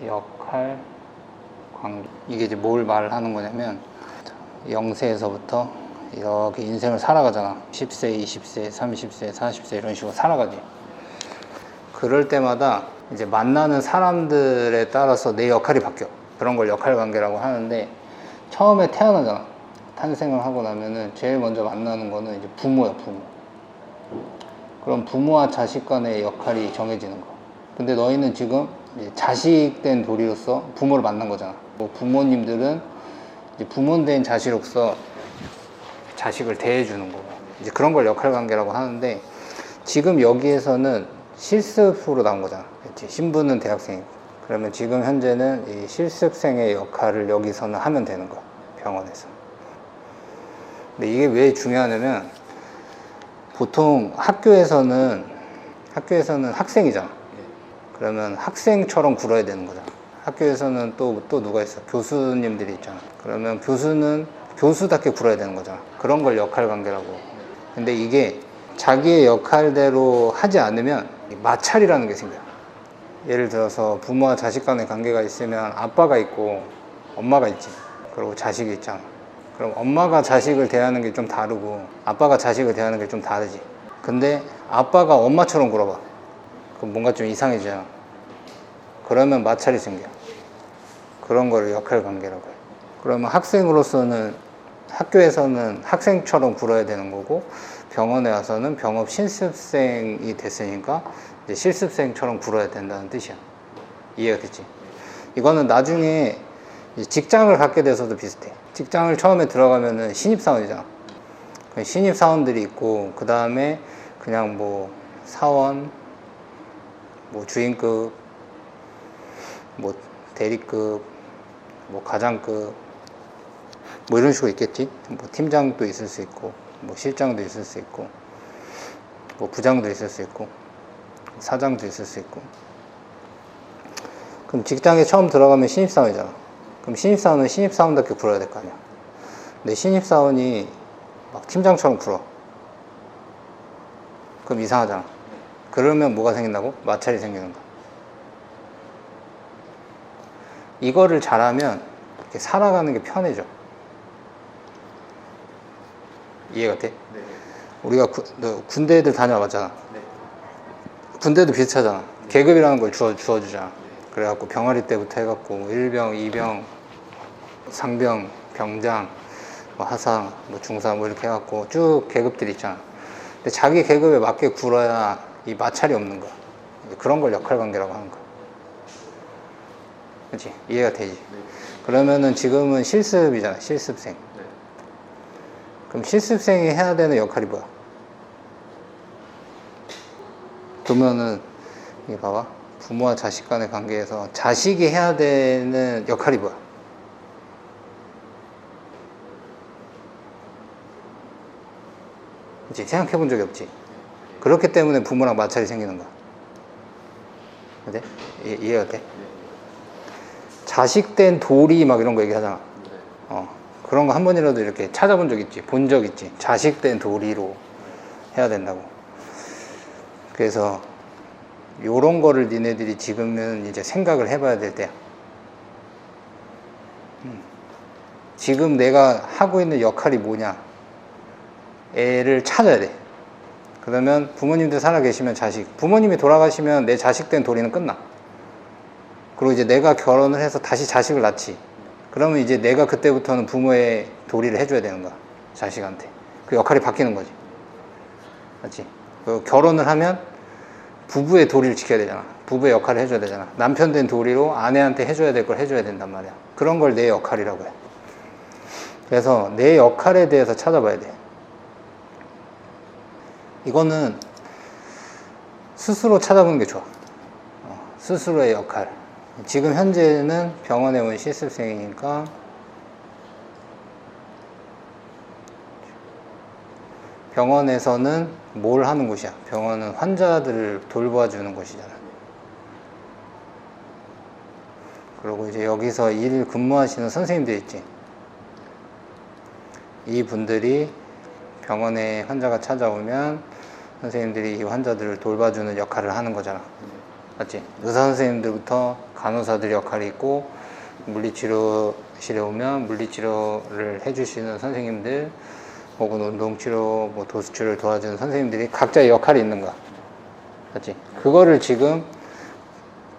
역할, 관계. 이게 이제 뭘 말하는 거냐면 0세에서부터 이렇게 인생을 살아가잖아. 10세, 20세, 30세, 40세 이런 식으로 살아가지. 그럴 때마다 이제 만나는 사람들에 따라서 내 역할이 바뀌어. 그런 걸 역할 관계라고 하는데, 처음에 태어나잖아. 탄생을 하고 나면은 제일 먼저 만나는 거는 이제 부모야, 부모. 그럼 부모와 자식 간의 역할이 정해지는 거. 근데 너희는 지금 이제 자식된 도리로서 부모를 만난 거잖아. 뭐 부모님들은 이제 부모된 자식으로서 자식을 대해주는 거고, 이제 그런 걸 역할 관계라고 하는데, 지금 여기에서는 실습으로 나온 거잖아. 그치? 신부는 대학생이고. 그러면 지금 현재는 이 실습생의 역할을 여기서는 하면 되는 거야, 병원에서. 근데 이게 왜 중요하냐면, 보통 학교에서는 학생이잖아. 그러면 학생처럼 굴어야 되는 거잖아. 학교에서는 또 누가 있어? 교수님들이 있잖아. 그러면 교수는 교수답게 굴어야 되는 거잖아. 그런 걸 역할 관계라고. 근데 이게 자기의 역할대로 하지 않으면 마찰이라는 게 생겨요. 예를 들어서 부모와 자식 간의 관계가 있으면 아빠가 있고 엄마가 있지. 그리고 자식이 있잖아. 그럼 엄마가 자식을 대하는 게 좀 다르고 아빠가 자식을 대하는 게 좀 다르지. 근데 아빠가 엄마처럼 굴어봐. 그럼 뭔가 좀 이상해지잖아. 그러면 마찰이 생겨. 그런 거를 역할 관계라고 해. 그러면 학생으로서는 학교에서는 학생처럼 굴어야 되는 거고, 병원에 와서는 병업 실습생이 됐으니까 이제 실습생처럼 굴어야 된다는 뜻이야. 이해가 됐지? 이거는 나중에 직장을 갖게 돼서도 비슷해. 직장을 처음에 들어가면은 신입사원이잖아. 신입사원들이 있고, 그 다음에 그냥 뭐 사원, 뭐 주임급, 뭐 대리급, 뭐 과장급, 뭐 이런 식으로 있겠지. 뭐 팀장도 있을 수 있고, 뭐 실장도 있을 수 있고, 뭐 부장도 있을 수 있고, 사장도 있을 수 있고. 그럼 직장에 처음 들어가면 신입사원이잖아. 그럼 신입사원은 신입사원답게 굴어야 될 거 아니야. 근데 신입사원이 막 팀장처럼 굴어. 그럼 이상하잖아. 그러면 뭐가 생긴다고? 마찰이 생기는 거야. 이거를 잘하면 이렇게 살아가는 게 편해져. 이해가 돼? 네. 우리가 너 군대 애들 다녀봤잖아. 네. 군대도 비슷하잖아. 네. 계급이라는 걸 주어주잖아. 네. 그래갖고 병아리 때부터 해갖고 1병, 2병, 상병, 병장, 뭐 하상, 뭐 중사 뭐 이렇게 해갖고 쭉 계급들이 있잖아. 근데 자기 계급에 맞게 굴어야 이 마찰이 없는 거야. 그런 걸 역할 관계라고 하는 거야. 그렇지? 이해가 되지? 네. 그러면은 지금은 실습이잖아. 실습생. 네. 그럼 실습생이 해야 되는 역할이 뭐야? 그러면은 이게 봐봐. 부모와 자식 간의 관계에서 자식이 해야 되는 역할이 뭐야? 그치? 생각해 본 적이 없지? 그렇기 때문에 부모랑 마찰이 생기는 거야. 그치? 이해가 돼? 자식된 도리 막 이런 거 얘기하잖아. 그런 거 한 번이라도 이렇게 찾아본 적 있지? 본 적 있지? 자식된 도리로 해야 된다고. 그래서 요런 거를 니네들이 지금은 이제 생각을 해봐야 될 때야. 지금 내가 하고 있는 역할이 뭐냐? 애를 찾아야 돼. 그러면 부모님들 살아계시면 자식, 부모님이 돌아가시면 내 자식된 도리는 끝나. 그리고 이제 내가 결혼을 해서 다시 자식을 낳지. 그러면 이제 내가 그때부터는 부모의 도리를 해줘야 되는 거야. 자식한테. 그 역할이 바뀌는 거지. 맞지? 결혼을 하면 부부의 도리를 지켜야 되잖아. 부부의 역할을 해줘야 되잖아. 남편 된 도리로 아내한테 해줘야 될 걸 해줘야 된단 말이야. 그런 걸 내 역할이라고 해. 그래서 내 역할에 대해서 찾아봐야 돼. 이거는 스스로 찾아보는 게 좋아. 스스로의 역할. 지금 현재는 병원에 온 실습생이니까 병원에서는 뭘 하는 곳이야? 병원은 환자들을 돌봐주는 곳이잖아. 그리고 이제 여기서 일 근무하시는 선생님들 있지. 이 분들이 병원에 환자가 찾아오면 선생님들이 이 환자들을 돌봐주는 역할을 하는 거잖아. 맞지? 의사 선생님들부터 간호사들 역할이 있고, 물리치료실에 오면 물리치료를 해주시는 선생님들, 혹은 운동치료, 뭐 도수치료를 도와주는 선생님들이 각자의 역할이 있는 거야. 맞지? 그거를 지금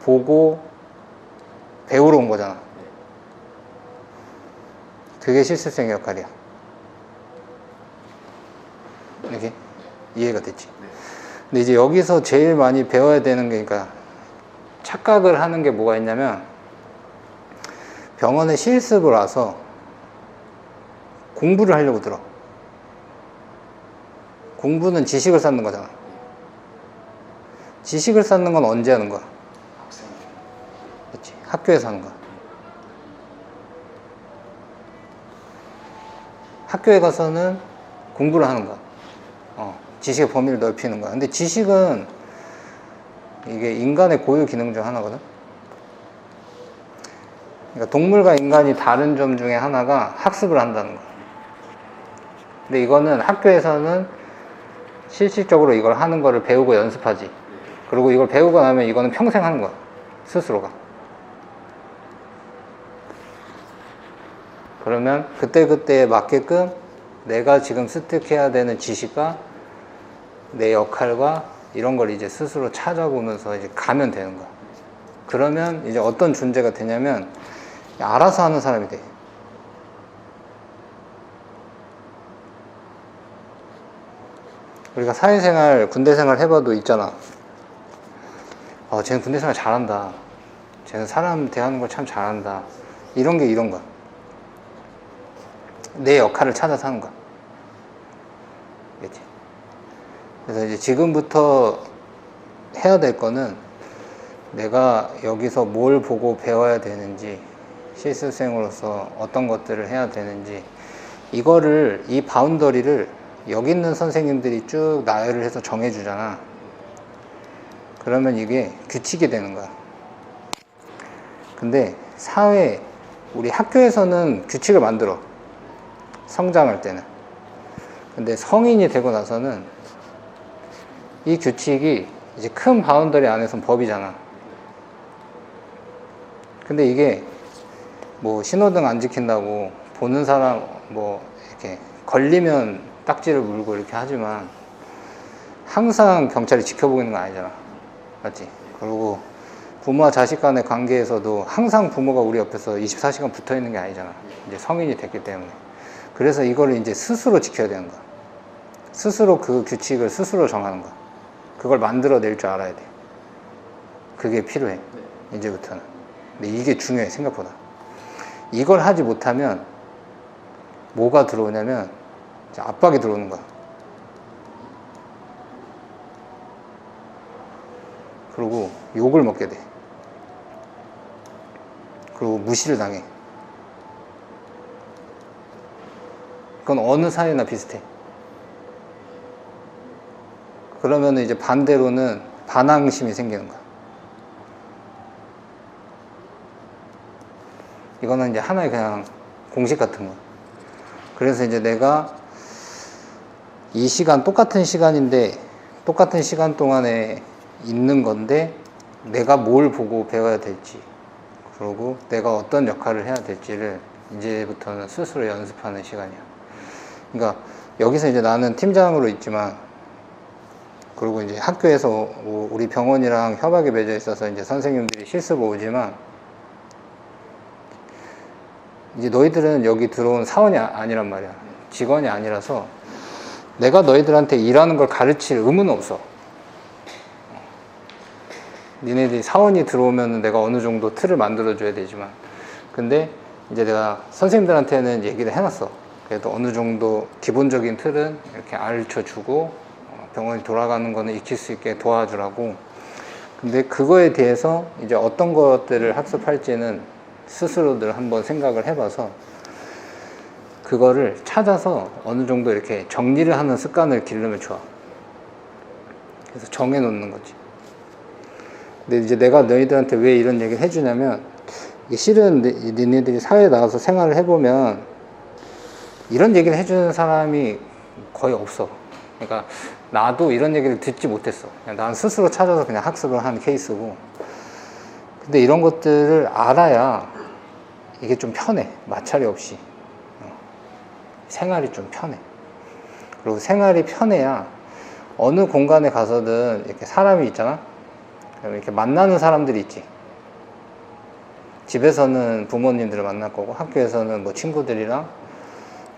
보고 배우러 온 거잖아. 그게 실습생의 역할이야. 이렇게 이해가 됐지? 근데 이제 여기서 제일 많이 배워야 되는 게, 그러니까 착각을 하는 게 뭐가 있냐면, 병원에 실습을 와서 공부를 하려고 들어. 공부는 지식을 쌓는 거잖아. 지식을 쌓는 건 언제 하는 거야? 그렇지. 학교에서 하는 거야. 학교에 가서는 공부를 하는 거야. 지식의 범위를 넓히는 거야. 근데 지식은 이게 인간의 고유 기능 중 하나거든. 그러니까 동물과 인간이 다른 점 중에 하나가 학습을 한다는 거야. 근데 이거는 학교에서는 실질적으로 이걸 하는 거를 배우고 연습하지. 그리고 이걸 배우고 나면 이거는 평생 하는 거야. 스스로가. 그러면 그때그때에 맞게끔 내가 지금 습득해야 되는 지식과 내 역할과 이런 걸 이제 스스로 찾아보면서 이제 가면 되는 거야. 그러면 이제 어떤 존재가 되냐면 알아서 하는 사람이 돼. 우리가 사회생활, 군대생활 해봐도 있잖아. 쟤는 군대생활 잘한다. 쟤는 사람 대하는 걸 참 잘한다. 이런 게 이런 거야. 내 역할을 찾아서 하는 거야. 그치? 그래서 이제 지금부터 해야 될 거는 내가 여기서 뭘 보고 배워야 되는지, 실습생으로서 어떤 것들을 해야 되는지, 이거를, 이 바운더리를 여기 있는 선생님들이 쭉 나열을 해서 정해주잖아. 그러면 이게 규칙이 되는 거야. 근데 사회, 우리 학교에서는 규칙을 만들어. 성장할 때는. 근데 성인이 되고 나서는 이 규칙이 이제 큰 바운더리 안에서는 법이잖아. 근데 이게 뭐 신호등 안 지킨다고 보는 사람 뭐 이렇게 걸리면 딱지를 물고 이렇게 하지만 항상 경찰이 지켜보고 있는 건 아니잖아. 맞지? 그리고 부모와 자식 간의 관계에서도 항상 부모가 우리 옆에서 24시간 붙어 있는 게 아니잖아. 이제 성인이 됐기 때문에. 그래서 이걸 이제 스스로 지켜야 되는 거야. 스스로 그 규칙을 스스로 정하는 거야. 그걸 만들어낼 줄 알아야 돼. 그게 필요해. 이제부터는. 근데 이게 중요해, 생각보다. 이걸 하지 못하면 뭐가 들어오냐면 압박이 들어오는 거야. 그리고 욕을 먹게 돼. 그리고 무시를 당해. 그건 어느 사회나 비슷해. 그러면 이제 반대로는 반항심이 생기는 거야. 이거는 이제 하나의 그냥 공식 같은 거야. 그래서 이제 내가 이 시간, 똑같은 시간인데 똑같은 시간 동안에 있는 건데 내가 뭘 보고 배워야 될지, 그리고 내가 어떤 역할을 해야 될지를 이제부터는 스스로 연습하는 시간이야. 그러니까 여기서 이제 나는 팀장으로 있지만, 그리고 이제 학교에서 우리 병원이랑 협약이 맺어 있어서 이제 선생님들이 실습 오지만, 이제 너희들은 여기 들어온 사원이 아니란 말이야. 직원이 아니라서 내가 너희들한테 일하는 걸 가르칠 의무는 없어. 니네들이 사원이 들어오면 내가 어느 정도 틀을 만들어줘야 되지만, 근데 이제 내가 선생님들한테는 얘기를 해놨어. 그래도 어느 정도 기본적인 틀은 이렇게 알려주고 병원이 돌아가는 거는 익힐 수 있게 도와주라고. 근데 그거에 대해서 이제 어떤 것들을 학습할지는 스스로들 한번 생각을 해봐서 그거를 찾아서 어느 정도 이렇게 정리를 하는 습관을 기르면 좋아. 그래서 정해놓는 거지. 근데 이제 내가 너희들한테 왜 이런 얘기를 해주냐면, 이게 실은 니네들이 사회에 나가서 생활을 해보면 이런 얘기를 해주는 사람이 거의 없어. 그러니까 나도 이런 얘기를 듣지 못했어. 난 스스로 찾아서 그냥 학습을 한 케이스고, 근데 이런 것들을 알아야 이게 좀 편해. 마찰이 없이. 생활이 좀 편해. 그리고 생활이 편해야 어느 공간에 가서든 이렇게 사람이 있잖아. 이렇게 만나는 사람들이 있지. 집에서는 부모님들을 만날 거고, 학교에서는 뭐 친구들이랑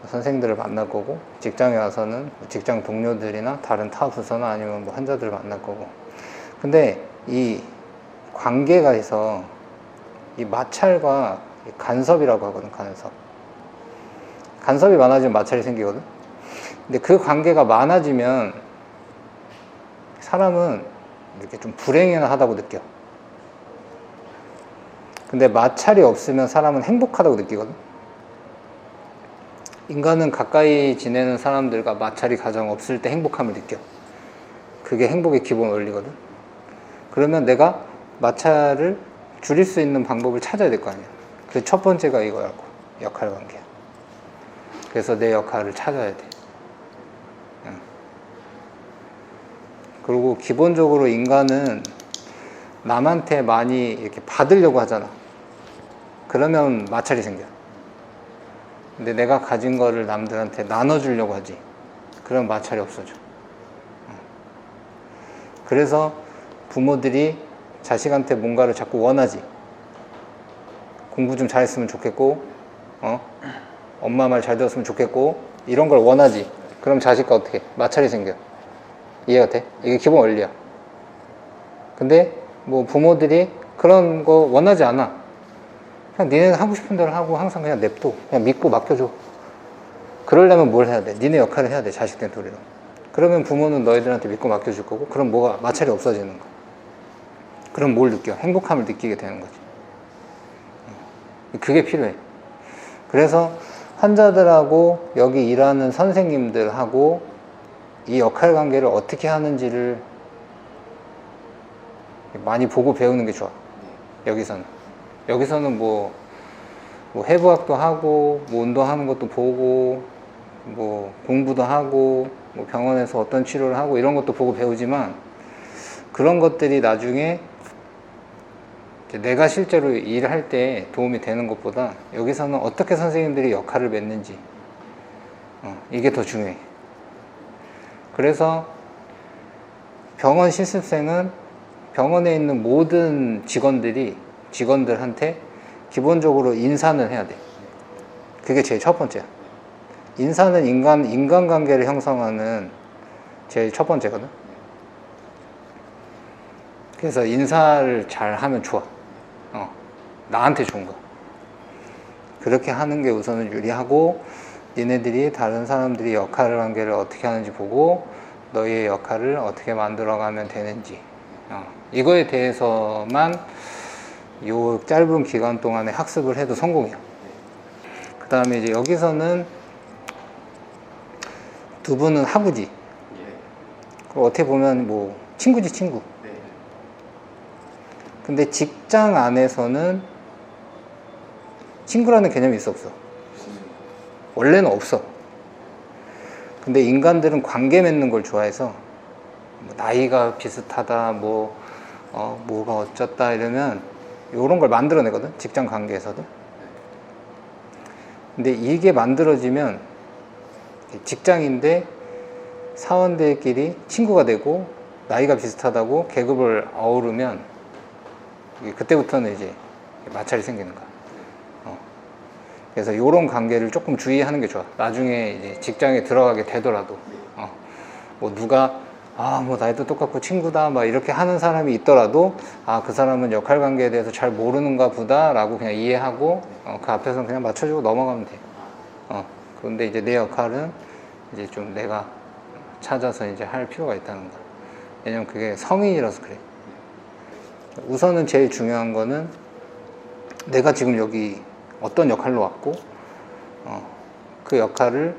선생님들을 만날 거고, 직장에 와서는 직장 동료들이나 다른 타 부서나 아니면 뭐 환자들을 만날 거고. 근데 이 관계가 있어. 이 마찰과 간섭이라고 하거든. 간섭이 많아지면 마찰이 생기거든. 근데 그 관계가 많아지면 사람은 이렇게 좀 불행하다고 느껴. 근데 마찰이 없으면 사람은 행복하다고 느끼거든. 인간은 가까이 지내는 사람들과 마찰이 가장 없을 때 행복함을 느껴. 그게 행복의 기본 원리거든. 그러면 내가 마찰을 줄일 수 있는 방법을 찾아야 될 거 아니야. 그 첫 번째가 이거라고. 역할관계야. 그래서 내 역할을 찾아야 돼. 그리고 기본적으로 인간은 남한테 많이 이렇게 받으려고 하잖아. 그러면 마찰이 생겨. 근데 내가 가진 거를 남들한테 나눠주려고 하지. 그럼 마찰이 없어져. 그래서 부모들이 자식한테 뭔가를 자꾸 원하지. 공부 좀 잘했으면 좋겠고, 엄마 말 잘 들었으면 좋겠고, 이런 걸 원하지. 그럼 자식과 어떻게? 마찰이 생겨. 이해가 돼? 이게 기본 원리야. 근데 뭐 부모들이 그런 거 원하지 않아. 그냥 니네가 하고 싶은 대로 하고 항상 그냥 냅둬. 그냥 믿고 맡겨줘. 그러려면 뭘 해야 돼? 니네 역할을 해야 돼. 자식 된 도리로. 그러면 부모는 너희들한테 믿고 맡겨줄 거고, 그럼 뭐가 마찰이 없어지는 거야. 그럼 뭘 느껴? 행복함을 느끼게 되는 거지. 그게 필요해. 그래서 환자들하고 여기 일하는 선생님들하고 이 역할 관계를 어떻게 하는지를 많이 보고 배우는 게 좋아. 여기서는 뭐 해부학도 하고, 뭐 운동하는 것도 보고, 뭐 공부도 하고, 뭐 병원에서 어떤 치료를 하고 이런 것도 보고 배우지만, 그런 것들이 나중에 내가 실제로 일할 때 도움이 되는 것보다 여기서는 어떻게 선생님들이 역할을 맺는지, 이게 더 중요해. 그래서 병원 실습생은 병원에 있는 모든 직원들한테 기본적으로 인사는 해야 돼. 그게 제일 첫 번째야. 인사는 인간관계를 형성하는 제일 첫 번째거든. 그래서 인사를 잘 하면 좋아. 나한테 좋은 거. 그렇게 하는 게 우선은 유리하고, 니네들이 다른 사람들이 역할 관계를 어떻게 하는지 보고 너희의 역할을 어떻게 만들어가면 되는지, 이거에 대해서만 요 짧은 기간 동안에 학습을 해도 성공이야. 그 다음에 이제 여기서는 두 분은 하부지. 어떻게 보면 뭐 친구지, 친구. 근데 직장 안에서는 친구라는 개념이 있어, 없어? 원래는 없어. 근데 인간들은 관계 맺는 걸 좋아해서 뭐 나이가 비슷하다, 뭐가 어쩌다 이러면 이런 걸 만들어내거든, 직장 관계에서도. 근데 이게 만들어지면 직장인데 사원들끼리 친구가 되고 나이가 비슷하다고 계급을 아우르면 그때부터는 이제 마찰이 생기는 거야. 그래서 이런 관계를 조금 주의하는 게 좋아. 나중에 이제 직장에 들어가게 되더라도, 뭐 누가 뭐 나이도 똑같고 친구다 막 이렇게 하는 사람이 있더라도, 그 사람은 역할 관계에 대해서 잘 모르는가 보다라고 그냥 이해하고, 그 앞에서는 그냥 맞춰주고 넘어가면 돼. 그런데 이제 내 역할은 이제 좀 내가 찾아서 이제 할 필요가 있다는 거야. 왜냐면 그게 성인이라서 그래. 우선은 제일 중요한 거는 내가 지금 여기 어떤 역할로 왔고, 그 역할을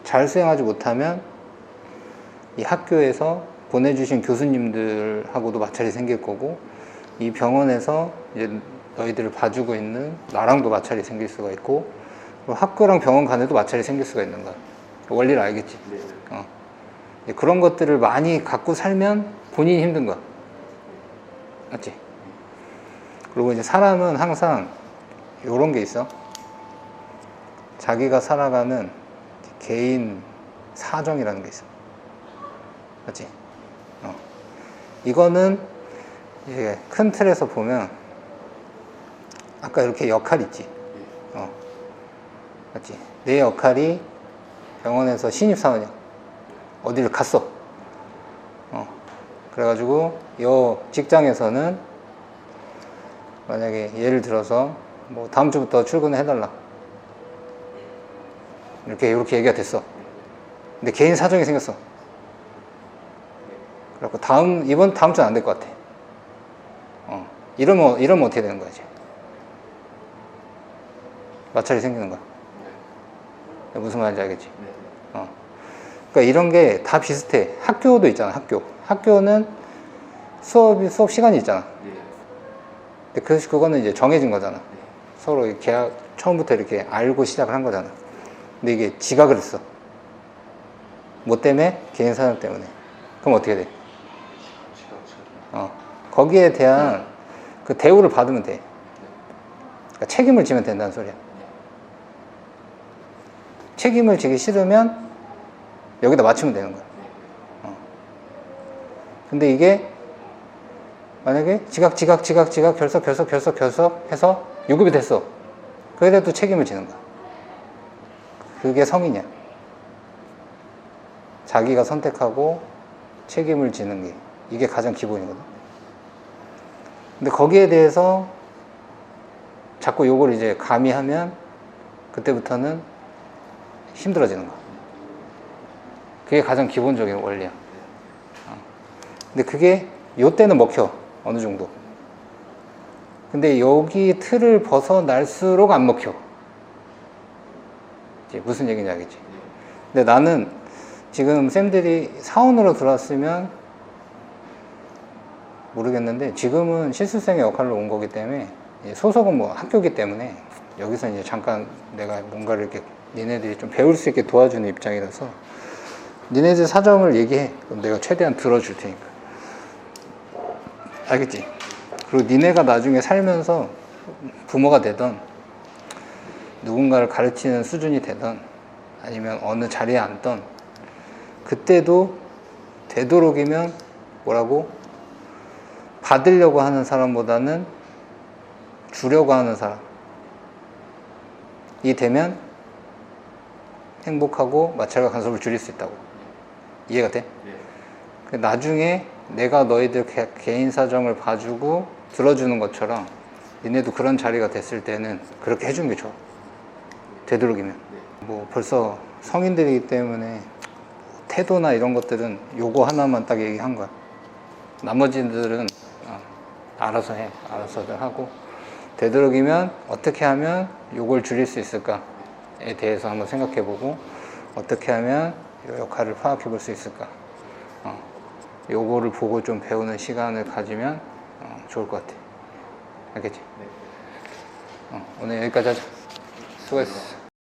잘 수행하지 못하면 이 학교에서 보내주신 교수님들하고도 마찰이 생길 거고, 이 병원에서 이제 너희들을 봐주고 있는 나랑도 마찰이 생길 수가 있고, 학교랑 병원 간에도 마찰이 생길 수가 있는 거야. 원리를 알겠지? 그런 것들을 많이 갖고 살면 본인이 힘든 거야. 맞지? 그리고 이제 사람은 항상 요런 게 있어. 자기가 살아가는 개인 사정이라는 게 있어. 맞지? 이거는 이제 큰 틀에서 보면 아까 이렇게 역할 있지. 맞지? 내 역할이 병원에서 신입사원이야. 어디를 갔어. 그래가지고 이 직장에서는 만약에 예를 들어서 뭐 다음 주부터 출근을 해달라. 이렇게 얘기가 됐어. 근데 개인 사정이 생겼어. 그래갖고 다음 주는 안 될 것 같아. 이러면 어떻게 되는 거야, 이제? 마찰이 생기는 거야. 무슨 말인지 알겠지? 그러니까 이런 게 다 비슷해. 학교도 있잖아, 학교는 수업 시간이 있잖아. 근데 그거는 이제 정해진 거잖아. 서로 계약, 처음부터 이렇게 알고 시작을 한 거잖아. 근데 이게 지가 그랬어. 뭐 때문에? 개인 사정 때문에. 그럼 어떻게 돼? 거기에 대한 그 대우를 받으면 돼. 그러니까 책임을 지면 된다는 소리야. 책임을 지기 싫으면 여기다 맞추면 되는 거야. 근데 이게 만약에 지각 결석 해서 유급이 됐어. 그래도 책임을 지는 거야. 그게 성인이야. 자기가 선택하고 책임을 지는 게 이게 가장 기본이거든. 근데 거기에 대해서 자꾸 요걸 이제 가미하면 그때부터는 힘들어지는 거야. 그게 가장 기본적인 원리야. 근데 그게 요때는 먹혀. 어느 정도. 근데 여기 틀을 벗어날수록 안 먹혀. 이제 무슨 얘기인지 알겠지? 근데 나는 지금 쌤들이 사원으로 들어왔으면 모르겠는데 지금은 실습생의 역할로 온 거기 때문에 소속은 뭐 학교기 때문에 여기서 이제 잠깐 내가 뭔가를 이렇게 니네들이 좀 배울 수 있게 도와주는 입장이라서 니네들 사정을 얘기해. 그럼 내가 최대한 들어줄 테니까. 알겠지? 그리고 니네가 나중에 살면서 부모가 되던 누군가를 가르치는 수준이 되던 아니면 어느 자리에 앉던 그때도 되도록이면 뭐라고? 받으려고 하는 사람보다는 주려고 하는 사람이 되면 행복하고 마찰과 간섭을 줄일 수 있다고. 이해가 돼? 네. 나중에 내가 너희들 개인 사정을 봐주고 들어주는 것처럼 니네도 그런 자리가 됐을 때는 그렇게 해주는 게 좋아. 되도록이면. 뭐 벌써 성인들이기 때문에 태도나 이런 것들은 요거 하나만 딱 얘기한 거야. 나머지들은 알아서 해. 알아서들 하고 되도록이면 어떻게 하면 요걸 줄일 수 있을까에 대해서 한번 생각해보고 어떻게 하면 요 역할을 파악해 볼 수 있을까. 요거를 보고 좀 배우는 시간을 가지면 좋을 것 같아. 알겠지? 오늘 여기까지 하자. 수고했어.